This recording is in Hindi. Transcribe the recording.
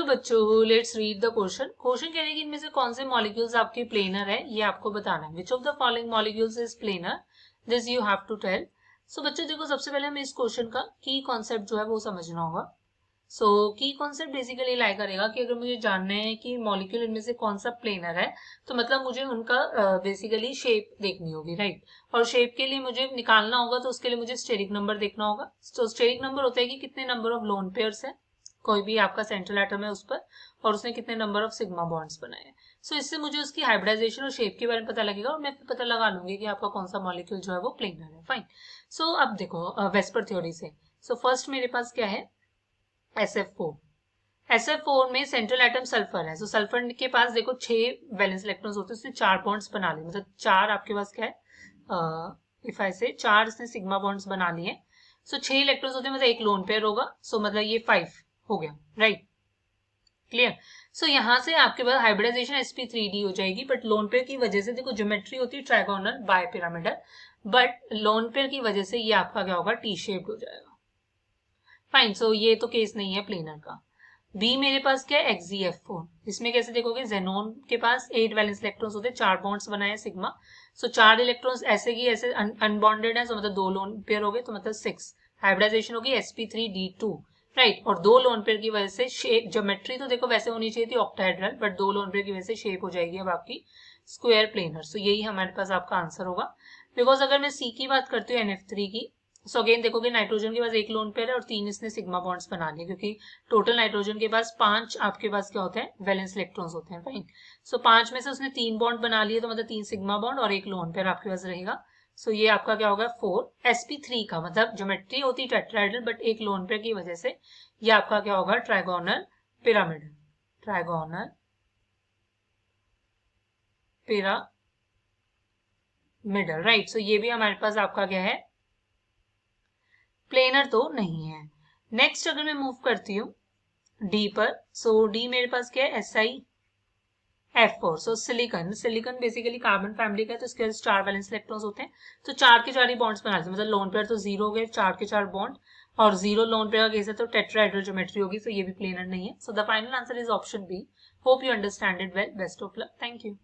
बच्चों let's read the question. Question कह रहे हैं कि इनमें से कौन से मॉलिक्यूल्स आपके प्लेनर है, ये आपको बताना है। Which of the following molecules is planar, this you have to tell. So बच्चों देखो, सबसे पहले हमें इस क्वेश्चन का की कॉन्सेप्ट जो है वो समझना होगा। सो की कॉन्सेप्ट बेसिकली लाई करेगा कि अगर मुझे जानना है कि मॉलिक्यूल इनमें से कौन सा प्लेनर है, तो मतलब मुझे उनका बेसिकली शेप देखनी होगी, राइट। और शेप के लिए मुझे निकालना होगा, तो उसके लिए मुझे स्टेरिक नंबर देखना होगा। तो स्टेरिक नंबर होता है कि कितने नंबर ऑफ लोन पेयर्स है, कोई भी आपका सेंट्रल एटम है उस पर, और उसने कितने नंबर ऑफ सिग्मा बॉन्ड्स बनाए हैं। सो इससे मुझे उसकी हाइब्रिडाइजेशन और शेप के बारे में पता लगेगा, और मैं फिर पता लगा लूंगी कि आपका कौन सा मॉलिक्यूल जो है वो प्लेनर है। फाइन। सो अब देखो वेस्पर थ्योरी से। सो फर्स्ट मेरे पास क्या है, SF4। SF4 में सेंट्रल एटम सल्फर है। सो सल्फर के पास देखो 6 वैलेंस इलेक्ट्रॉन्स होते हैं, उसने 4 बॉन्ड्स बना लिए, मतलब 4 आपके पास क्या है, इफ आई से 4 इसने सिग्मा बॉन्ड्स बना लिए। सो 6 इलेक्ट्रॉन्स होते हैं, मतलब एक लोन पेयर होगा। सो मतलब ये 5 हो गया, राइट। क्लियर। सो यहाँ से आपके पास हाइब्रिडाइजेशन sp3d हो जाएगी, बट लोन पेयर की वजह से देखो ज्योमेट्री होती है trigonal bipyramidal, but lone pair की वजह से ये आपका क्या होगा, टी शेप्ड हो जाएगा। फाइन। सो ये तो केस नहीं है प्लेनर का। बी मेरे पास क्या है, XeF4। इसमें कैसे देखोगे, जेनोन के पास 8 वैलेंस इलेक्ट्रॉन्स होते हैं, 4 बॉन्ड्स बनाए सिग्मा। सो 4 इलेक्ट्रॉन्स ऐसे की ऐसे अनबॉन्डेड है, तो मतलब 2 लोन पेयर हो गए, तो मतलब 6। हाइब्रिडाइजेशन होगी sp3d2, राइट। और 2 लोन पेयर की वजह से शेप, ज्योमेट्री तो देखो वैसे होनी चाहिए थी ऑक्टाहेड्रल, बट 2 लोन पेयर की वजह से शेप हो जाएगी अब आपकी स्क्वायर प्लेनर। सो यही हमारे पास आपका आंसर होगा। बिकॉज अगर मैं सी की बात करती हूँ NF3 की, सो अगेन देखोगे नाइट्रोजन के पास 1 लोन पेयर है और 3 इसने सिग्मा बॉन्ड्स बना लिए, क्योंकि टोटल नाइट्रोजन के पास 5 आपके पास क्या होते हैं, वैलेंस इलेक्ट्रॉन्स होते हैं। फाइन। सो 5 में से उसने 3 बॉन्ड बना लिए, तो मतलब 3 सिग्मा बॉन्ड और 1 लोन पेयर आपके पास रहेगा। सो ये आपका क्या होगा, 4। sp3 का मतलब ज्योमेट्री होती है टेट्राहेड्रल, बट एक लोन पेयर की वजह से ये आपका क्या होगा, trigonal pyramidal. Trigonal pyramidal, right. So ये भी हमारे पास आपका क्या है, प्लेनर तो नहीं है। नेक्स्ट अगर मैं मूव करती हूँ डी पर, सो डी मेरे पास क्या है, SiF4। So silicon, silicon basically carbon family का है, तो इसके 4 वैलेंस इलेक्ट्रॉन्स होते हैं, तो 4 के 4 ही बॉन्ड्स बना लेते हैं, मतलब लोन पेयर तो 0 हो गए, 4 के 4 बॉन्ड, और 0 लोन पेयर का केस है तो टेट्राहेड्रल ज्योमेट्री होगी, सो ये भी प्लेनर नहीं है। So the final answer is option B. Hope you understand it well. Best of luck. Thank you.